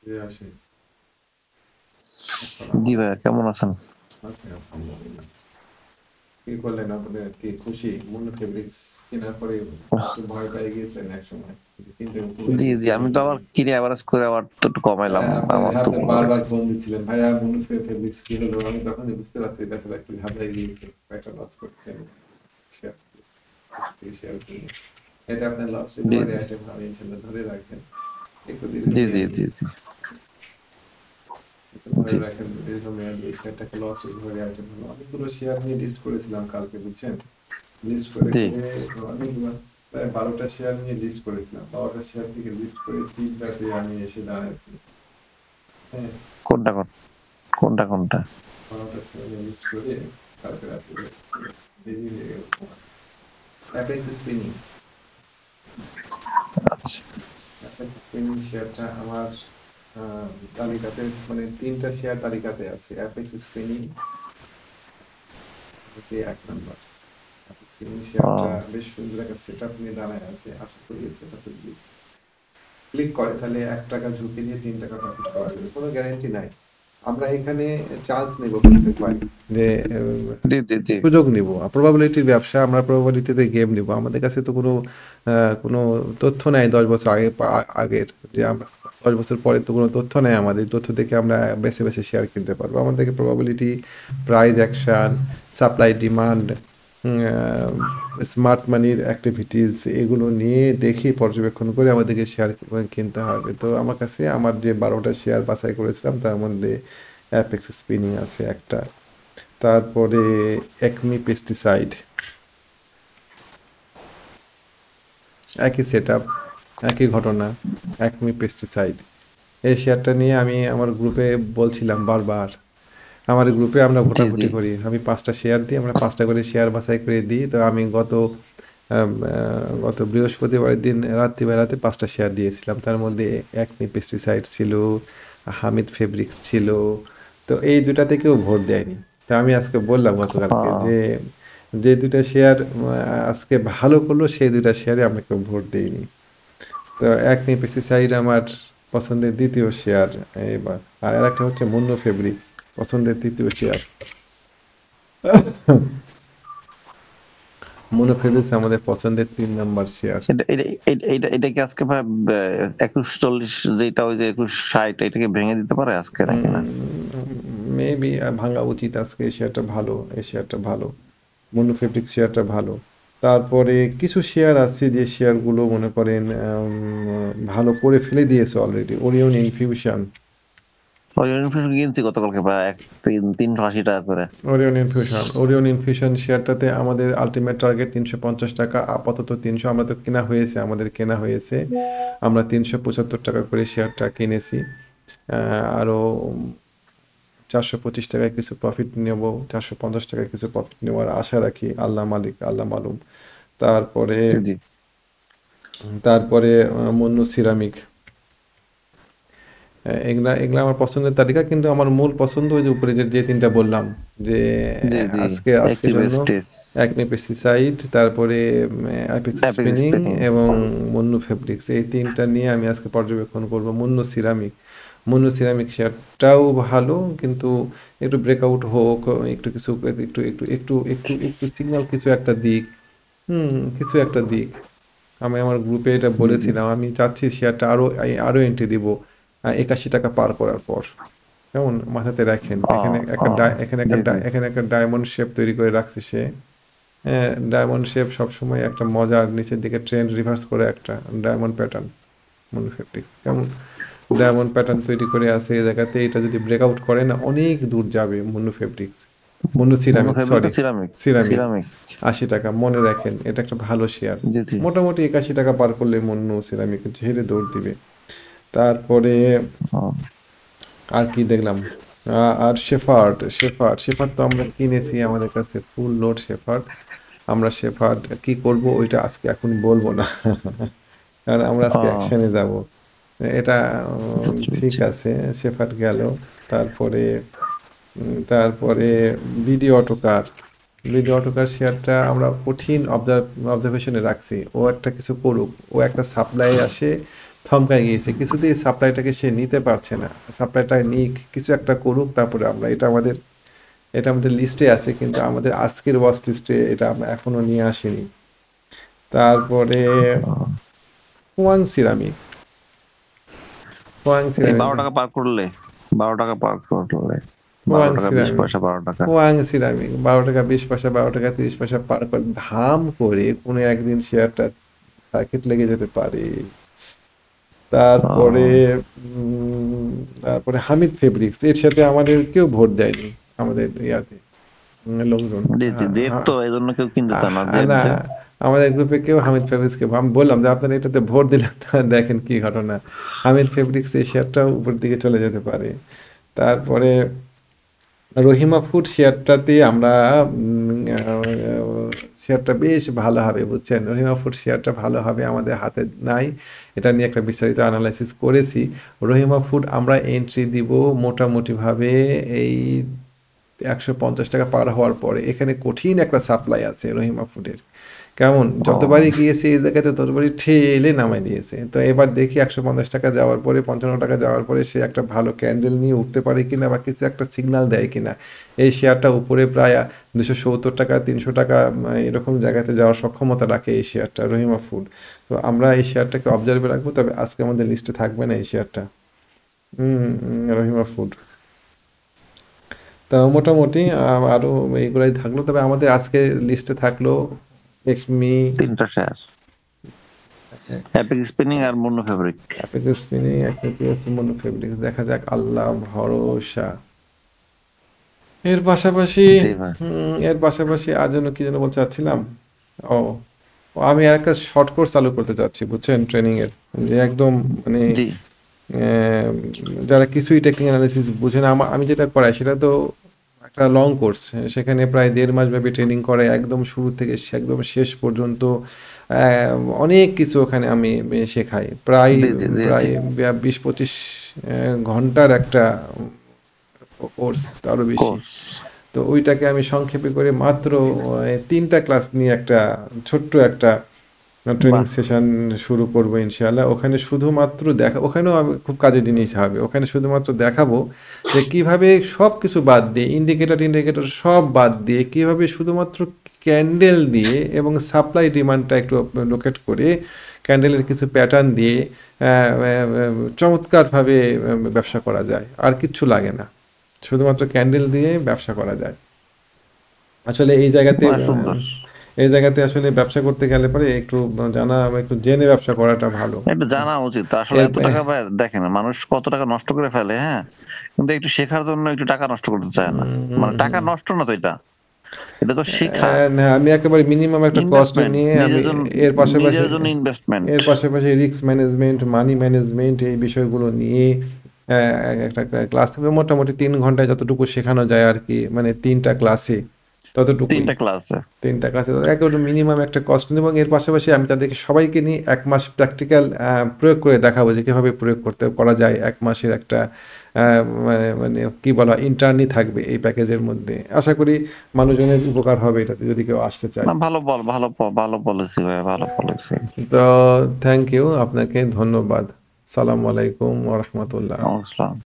জি, আসি। আসসালামু জি ভাইয়া আলাইকুম। কেমন আছেন? আছি আলহামদুলিল্লাহ। কি করলেন আপনি? কি খুশি? মুন্নু ফেব্রিক্স কেনার পরে একটু ভয় পেয়ে গিয়েছিলেন একসময়। যে কিনতে ভুলে জি জি, গেছি আমি তো নাকি? আবার কিনে এভারেজ করে আবার তো একটু কমাইলাম, আপনার আমার তো আপনার কমে বারবার গেছে। ফোন দিচ্ছিলেন, ভাইয়া মুন্নু ফেব্রিক্স কি হলো? আমি তখনই বুঝতে পারছি বেচারা একটু ঘাবড়ে গিয়েছে। কয়েকটা লস করছেন। শেয়ার শেয়ার কিনে। এটা আপনার লস জি রিকভারি জি আইটেম হবে ইনশাআল্লাহ ধরে রাখবেন। একটু দীর্ঘ জি জি মেয়াদী। জি জি একটু ধরে জি রাখেন দীর্ঘমেয়াদী এই শেয়ারটাকে লস রিকভারি আইটেম হলো। অনেকগুলো শেয়ার নিয়ে লিস্ট করেছিলাম কালকে বুঝছেন? লিস্ট করে জি। করে অনেকগুলো প্রায় ১২টা শেয়ার নিয়ে লিস্ট করেছিলাম। ১২টা শেয়ার থেকে লিস্ট করে ৩টাতে আমি এসে দাঁড়াইছি। হ্যাঁ, কোনটা কোনটা কোনটা? ১২টা শেয়ার নিয়ে লিস্ট করে কালকে রাত্রে দেরি হয়ে গেল ঘুমাতে। অ্যাপেক্স স্পিনিং, আচ্ছা। অ্যাপেক্স স্পিনিং শেয়ারটা আমার তালিকাতে মানে ৩টা শেয়ার তালিকাতে আছে। অ্যাপেক্স স্পিনিং হচ্ছে ১ নাম্বার। অ্যাপেক্স স্পিনিং শেয়ারটা ও বেশ সুন্দর একটা সেটআপ নিয়ে দাঁড়ায় আছে। আশা করি এই সেটআপে যদি ক্লিক করে তাহলে ৳১ ঝুঁকি নিয়ে ৳৩ প্রফিট করা যাবে। কোনো গ্যারান্টি নাই। আমরা এখানে চান্স নেব প্রত্যেকবার যে জি জি জি। সুযোগ নিব। প্রবাবিলিটির ব্যবসা, আমরা প্রবাবিলিটিতে গেম নিব। আমাদের কাছে তো আ কোনো তথ্য নাই ১০ বছর আগের যে আমরা ১০ বছর পরে তো কোনো তথ্য নাই আমাদের। তথ্য দেখে আমরা বেছে, বেছে শেয়ার কিনতে পারবো। আমাদেরকে probability, price action, supply demand, um smart মানির অ্যাক্টিভিটিস এগুলো নিয়ে দেখে পর্যবেক্ষণ করে আমাদেরকে শেয়ার কিনতে হবে। তো আমার কাছে আমার যে ১২ টা শেয়ার বাছাই করেছিলাম তার মধ্যে অ্যাপেক্স স্পিনিং আছে একটা। তারপরে একমি পেস্টিসাইড, একই সেটআপ, একই ঘটনা, একমি পেস্টিসাইড। এই শেয়ারটা নিয়ে আমি আমার গ্রুপে বলছিলাম বারবার। আমার গ্রুপে আমরা জি জি। ভোটাভুটি করি। আমি ৫টা শেয়ার দিই, আমরা ৫টা করে শেয়ার বাছাই করে দিই। তো আমি আম আ গত বৃহস্পতিবারের দিন রাত্রিবেলাতে ৫টা শেয়ার দিয়েছিলাম। তার মধ্যে একমি পেস্টিসাইড ছিল, হামিদ ফেব্রিক্স ছিল। তো এই ২ টা থেকেও ভোট দেয়নি। তো আমি আজকে বললাম গতকালকে যে, ও যে ২ টা শেয়ার আজকে ভালো করলো সেই ২ টা শেয়ারে আমরা কেউ ভোট দেইনি। তো একমি পেস্টিসাইড আমার পছন্দের ২য় শেয়ার এবার। আর আরেকটা হচ্ছে মুন্নু ফেব্রিক পছন্দের ৩য় শেয়ার। মুন্নু ফেব্রিক্স আমাদের পছন্দের ৩ নাম্বার শেয়ার। এটা এটা এটা কি আজকে ভাই ২১-৪০ যেটা ওই যে ২১-৬০ এটাকে ভেঙে দিতে পারে আজকে নাকি না? মেবি ভাঙা উচিত আজকে। এই শেয়ারটা ভালো, এই শেয়ারটা ভালো। মুন্নু ফেব্রিক শেয়ারটা ভালো। তারপরে কিছু শেয়ার আছে যে শেয়ারগুলো মনে করেন ভালো করে ফেলে দিয়েছে অলরেডি। ওরিয়ন ইনফিউশন, ওই ইনফ্লেশন কিনছি গতকালকে প্রায় ৩৮০ টাকা করে। ওরিয়ন ইনফিউশন শেয়ারটাতে আমাদের আল্টিমেট টার্গেট ৳৩৫০, আপাতত ৩০০ আমরা তো কেনা হয়েছে, আমাদের কেনা হয়েছে। আমরা ৳৩৭৫ করে শেয়ারটা কিনেছি। আরো ৳৪২৫ কিছু প্রফিট নেব, ৳৪৫০ কিছু প্রফিট নেওয়ার আশা রাখি। আল্লাহ মালিক, আল্লাহ মালুম। তারপরে জি জি তারপরে মুন্নু সিরামিক। এগুলা এগুলা আমার পছন্দের তালিকা, কিন্তু আমার মূল পছন্দ ওই যে উপরে যে ৩টা বললাম যে জি জি। আজকের অ্যাক্টিভ জন্য এস্টেস, একমি পেস্টিসাইড, তারপরে অ্যাপেক্স অ্যাপেক্স স্পিনিং স্পেনিং। এবং মুন্নু ফেব্রিক্স, এই ৩টা নিয়ে আমি আজকে পর্যবেক্ষণ করব। মুন্নু সিরামিক শেয়ারটাও ভালো, কিন্তু একটু ব্রেকআউট হোক, একটু কিছু একটু সিগন্যাল, কিছু একটা দিক, কিছু একটা দিক। আমি আমার গ্রুপে এটা জি জি। বলেছিলাম, আমি চাচ্ছি শেয়ারটা আরো এন্ট্রি দিব ৳৮১ পার করার পর। কেমন মাথাতে রাখেন, ও ও জি জি। এখানে একটা ডায়মন্ড শেপ তৈরি করে রাখছে সে। হ্যাঁ, ডায়মন্ড শেপ সবসময় একটা মজার, নিচের দিকে ট্রেন্ড রিভার্স করে একটা ডায়মন্ড প্যাটার্ন মুন ফেব্রিক্স কেমন ডায়মন্ড প্যাটার্ন তৈরি করে আছে এই জায়গাতে। এটা যদি ব্রেকআউট করে না অনেক দূর যাবে মুন্নু ফেব্রিক্স, মুন্নু মনো সিরামিক, ফেব্রিক না সরি, সিরামিক? সিরামিক। সিরামিক। ৳৮০ মনে রাখেন, এটা একটা ভালো শেয়ার। জি জি। মোটামুটি ৳৮১ পার করলে মুন্নু সিরামিক ঝেড়ে দৌড় দিবে। তারপরে ও আর কি দেখলাম, আর শেফার্ড তো আমরা কিনেছি, আমাদের কাছে ফুল লোড শেফার্ড। আমরা শেফার্ড কি করব ওইটা আজকে এখন বলবো না। কারণ আমরা আজকে ও অ্যাকশনে যাব। এটা বুঝছি ঠিক বুঝছি। আছে, শেফার্ড গেল। তারপরে তারপরে বিডি অটোকার। বিডি অটোকার শেয়ারটা আমরা কঠিন অবজারভেশনে রাখছি। ও একটা কিছু করুক। ও একটা সাপ্লাই আসে, থমকায় গিয়েছে, কিছুতেই সাপ্লাইটাকে সে নিতে পারছে না। সাপ্লাইটা নিক, কিছু একটা করুক, তারপরে আমরা এটা আমাদের লিস্টে আছে, কিন্তু আমাদের আজকের ওয়াচ লিস্টে এটা আমরা এখনো নিয়ে আসিনি। তারপরে হোয়াং সিরামিক, হোয়াং এই সিরামিক 12 টাকা পার করলে 12 টাকা পার করলে 12 হোয়াং টাকা 20 সিরামিক পয়সা 12 টাকা। হোয়াং সিরামিক 12 টাকা 20 পয়সা, 12 টাকা 30 পয়সা পার করে ধাম করে কোনো একদিন শেয়ারটা সার্কিট লেগে যেতে পারে। তারপরে তারপরে হামিদ ফেব্রিক্স, এর সাথে আমাদের কেউ ভোট দেয়নি, আমাদের ইয়াতে লোকজন। জি জি, জেদ তো এই জন্য কেউ কিনতে চায় না, জেদ না, যে। আমাদের গ্রুপে কেউ হামিদ ফেব্রিক্সকে, আমি বললাম যে আপনারা এটাতে ভোট দিলেন না, দেখেন কি ঘটনা। হামিদ ফেব্রিক্স এই শেয়ারটাও উপর দিকে চলে যেতে পারে। তারপরে রহিমা ফুড শেয়ারটাতে আমরা শেয়ারটা বেশ ভালো হবে, বুঝছেন, রহিমা ফুড শেয়ারটা ভালো হবে, আমাদের হাতে নাই, এটা নিয়ে একটা বিস্তারিত অ্যানালাইসিস করেছি। রহিমা ফুড আমরা এন্ট্রি দিব মোটামুটিভাবে এই 150 টাকা পার হওয়ার পরে। এখানে কঠিন একটা সাপ্লাই আছে রহিমা ফুডের, কেমন যতবারই গিয়েছে এই জায়গাতে ততবারই ঠেলে নামাই দিয়েছে। তো এবার দেখি 150 টাকা যাওয়ার পরে, 55 টাকা যাওয়ার পরে সে একটা ভালো ক্যান্ডেল নিয়ে উঠতে পারে কিনা, বা কিছু একটা সিগন্যাল দেয় কিনা। এই শেয়ারটা উপরে প্রায় 270 টাকা 300 টাকা এরকম জায়গাতে যাওয়ার সক্ষমতা রাখে এই শেয়ারটা রহিমা ফুড। তো আমরা এই শেয়ারটাকে অবজার্ভে রাখবো, তবে আজকে আমাদের লিস্টে থাকবে না এই শেয়ারটা। রহিমা ফুড। তা মোটামুটি আরো এইগুলাই থাকলো, তবে আমাদের আজকে লিস্টে থাকলো এক্সমি, 3টা শেয়ার, এপিক স্পিনিং আর মুন্নু ফেব্রিক। অ্যাপেক্স স্পিনিং, মনো ফেব্রিক্স, দেখা যাক, আল্লাহ ভরসা। এর পাশাপাশি জি ভাই। এর পাশাপাশি আর যেন কি যেন বলতে চাচ্ছিলাম। ও ও, আমি আর একটা শর্ট কোর্স চালু করতে চাচ্ছি, বুঝছেন, ট্রেনিং এর, যে একদম মানে জি আহ, যারা কিছুই টেকনিক্যাল অ্যানালিসিস বুঝে না, আমি যেটা করাই সেটা তো একটা লং কোর্স, সেখানে প্রায় 1.5 মাস ব্যাপী ট্রেনিং করে, একদম শুরু থেকে একদম শেষ পর্যন্ত অনেক কিছু ওখানে আমি শেখাই, প্রায় জি জি জি জি। প্রায় 20-25 ঘন্টার একটা কোর্স, আরও বেশি। কোর্স। তো ওইটাকে আমি সংক্ষেপে করে মাত্র 3টা ক্লাস নিয়ে একটা ছোট্ট একটা ট্রেনিং বাহ। সেশন শুরু করবো ইনশাআল্লাহ। ওখানে শুধুমাত্র ওখানেও আমি খুব কাজের জিনিস হবে, ওখানে শুধুমাত্র দেখাবো যে কিভাবে সব কিছু বাদ দিয়ে, ইন্ডিকেটর সব বাদ দিয়ে, কিভাবে শুধুমাত্র ক্যান্ডেল দিয়ে এবং সাপ্লাই ডিমান্ডটা একটু লোকেট করে ক্যান্ডেলের কিছু প্যাটার্ন দিয়ে চমৎকারভাবে ব্যবসা করা যায়, আর কিচ্ছু লাগে না, শুধুমাত্র ক্যান্ডেল দিয়ে ব্যবসা করা যায়। আসলে বাহ, সুন্দর। এই জায়গাতে আসলে ব্যবসা করতে গেলে পরে একটু জানা, একটু জেনে ব্যবসা করাটা ভালো। একটু জানা উচিত আসলে, এর এত টাকা ভাই দেখেন মানুষ কত টাকা নষ্ট করে ফেলে, হ্যাঁ, কিন্তু একটু শেখার জন্য একটু টাকা নষ্ট করতে চায় না। মানে টাকা নষ্ট না তো, এটা এটা তো শেখা, না, আমি একেবারে মিনিমাম একটা কস্ট ইনভেস্টমেন্ট, নিয়ে আমি নিজের জন্য, এর পাশাপাশি নিজের জন্য investment. Risk management, money management, এই বিষয়গুলো নিয়ে একটা ক্লাস থাকবে মোটামুটি 3 ঘন্টায়, যতটুকু শেখানো যায় আর কি, মানে 3টা ক্লাসে ততটুকুই। 3টা ক্লাসে। 3টা ক্লাসে একেবারে মিনিমাম একটা কস্ট, এবং এর পাশাপাশি আমি তাদেরকে সবাইকে নিয়ে 1 মাস প্র্যাকটিক্যাল প্রয়োগ করে দেখাবো যে কীভাবে প্রয়োগ করা যায়। 1 মাসের একটা মানে কি বলা, ইন্টার্নি থাকবে এই প্যাকেজের মধ্যে। আশা করি মানুষজনের উপকার হবে এটাতে, যদি কেউ আসতে চায়। না, ভালো পলিসি ভাই, ভালো পলিসি। তো থ্যাংক ইউ, আপনাকে ধন্যবাদ। সালামু আলাইকুম ওয়া রাহমাতুল্লাহ। আসসালাম।